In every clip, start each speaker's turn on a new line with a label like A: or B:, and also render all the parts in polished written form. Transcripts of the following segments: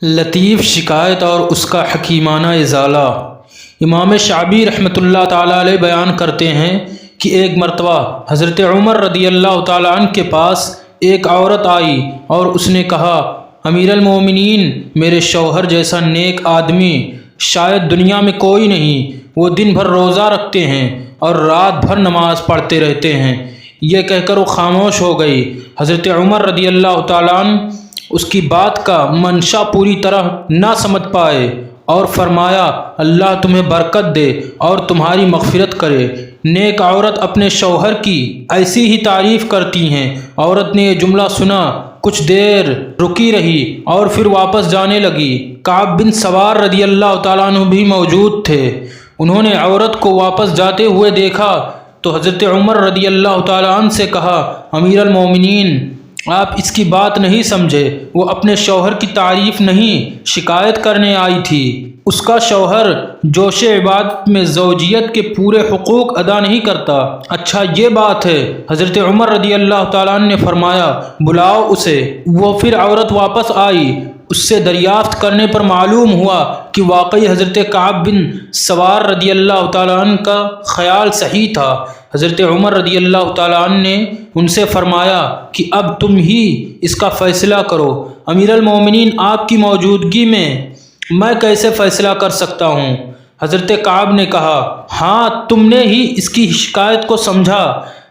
A: لطیف شکایت اور اس کا حکیمانہ ازالہ۔ امام شعبی رحمۃ اللہ تعالیٰ علیہ بیان کرتے ہیں کہ ایک مرتبہ حضرت عمر رضی اللہ تعالیٰ عنہ کے پاس ایک عورت آئی اور اس نے کہا، امیر المومنین، میرے شوہر جیسا نیک آدمی شاید دنیا میں کوئی نہیں، وہ دن بھر روزہ رکھتے ہیں اور رات بھر نماز پڑھتے رہتے ہیں۔ یہ کہہ کر وہ خاموش ہو گئی۔ حضرت عمر رضی اللہ تعالیٰ عنہ اس کی بات کا منشا پوری طرح نہ سمجھ پائے اور فرمایا، اللہ تمہیں برکت دے اور تمہاری مغفرت کرے۔ نیک عورت اپنے شوہر کی ایسی ہی تعریف کرتی ہیں۔ عورت نے یہ جملہ سنا، کچھ دیر رکی رہی اور پھر واپس جانے لگی۔ کعب بن سوار رضی اللہ تعالیٰ عنہ بھی موجود تھے۔ انہوں نے عورت کو واپس جاتے ہوئے دیکھا تو حضرت عمر رضی اللہ تعالیٰ عنہ سے کہا، امیر المومنین، آپ اس کی بات نہیں سمجھے، وہ اپنے شوہر کی تعریف نہیں، شکایت کرنے آئی تھی۔ اس کا شوہر جوش عبادت میں زوجیت کے پورے حقوق ادا نہیں کرتا۔ اچھا یہ بات ہے۔ حضرت عمر رضی اللہ تعالیٰ عنہ نے فرمایا، بلاؤ اسے۔ وہ پھر عورت واپس آئی۔ اس سے دریافت کرنے پر معلوم ہوا کہ واقعی حضرت کعب بن سوار رضی اللہ تعالیٰ عنہ کا خیال صحیح تھا۔ حضرت عمر رضی اللہ تعالیٰ عنہ نے ان سے فرمایا کہ اب تم ہی اس کا فیصلہ کرو۔ امیر المومنین، آپ کی موجودگی میں کیسے فیصلہ کر سکتا ہوں؟ حضرت کعب نے کہا، ہاں، تم نے ہی اس کی شکایت کو سمجھا،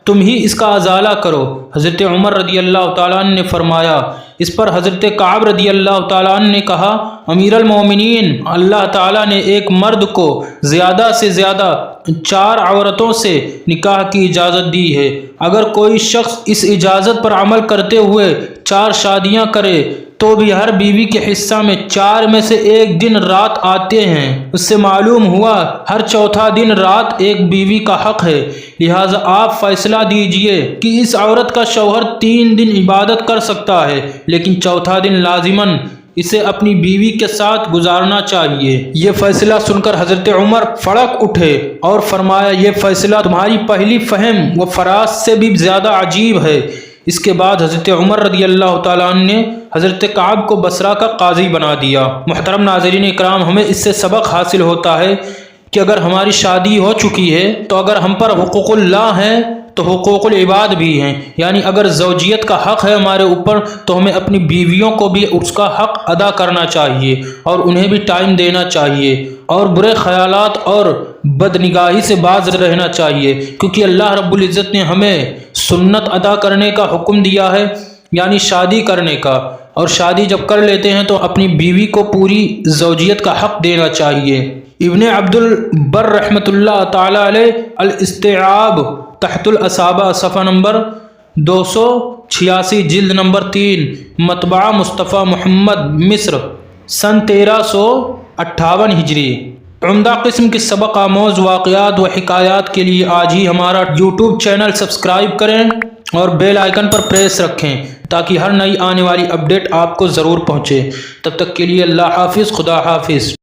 A: تم ہی اس کا ازالہ کرو۔ حضرت عمر رضی اللہ تعالیٰ عنہ نے فرمایا۔ اس پر حضرت کعب رضی اللہ تعالیٰ عنہ نے کہا، امیر المومنین، اللہ تعالیٰ نے ایک مرد کو زیادہ سے زیادہ 4 عورتوں سے نکاح کی اجازت دی ہے۔ اگر کوئی شخص اس اجازت پر عمل کرتے ہوئے 4 شادیاں کرے تو بھی ہر بیوی کے حصہ میں 4 میں سے ایک دن رات آتے ہیں۔ اس سے معلوم ہوا ہر چوتھا دن رات ایک بیوی کا حق ہے۔ لہٰذا آپ فیصلہ دیجئے کہ اس عورت کا شوہر 3 دن عبادت کر سکتا ہے، لیکن چوتھا دن لازماً اسے اپنی بیوی کے ساتھ گزارنا چاہیے۔ یہ فیصلہ سن کر حضرت عمر فڑک اٹھے اور فرمایا، یہ فیصلہ تمہاری پہلی فہم و فراست سے بھی زیادہ عجیب ہے۔ اس کے بعد حضرت عمر رضی اللہ تعالیٰ عنہ نے حضرت کعب کو بصرہ کا قاضی بنا دیا۔ محترم ناظرین اکرام، ہمیں اس سے سبق حاصل ہوتا ہے کہ اگر ہماری شادی ہو چکی ہے تو اگر ہم پر حقوق اللہ ہیں تو حقوق العباد بھی ہیں، یعنی اگر زوجیت کا حق ہے ہمارے اوپر تو ہمیں اپنی بیویوں کو بھی اس کا حق ادا کرنا چاہیے اور انہیں بھی ٹائم دینا چاہیے اور برے خیالات اور بدنگاہی سے باز رہنا چاہیے، کیونکہ اللہ رب العزت نے ہمیں سنت ادا کرنے کا حکم دیا ہے، یعنی شادی کرنے کا، اور شادی جب کر لیتے ہیں تو اپنی بیوی کو پوری زوجیت کا حق دینا چاہیے۔ ابن عبد البر رحمۃ اللہ تعالی علیہ الاستیعاب تحت الاصابہ صفحہ نمبر 286 جلد نمبر 3 مطبعہ مصطفیٰ محمد مصر سن 1358 ہجری۔ عمدہ قسم کے سبق آموز واقعات و حکایات کے لیے آج ہی ہمارا یوٹیوب چینل سبسکرائب کریں اور بیل آئیکن پر پریس رکھیں تاکہ ہر نئی آنے والی اپڈیٹ آپ کو ضرور پہنچے۔ تب تک کے لیے اللہ حافظ، خدا حافظ۔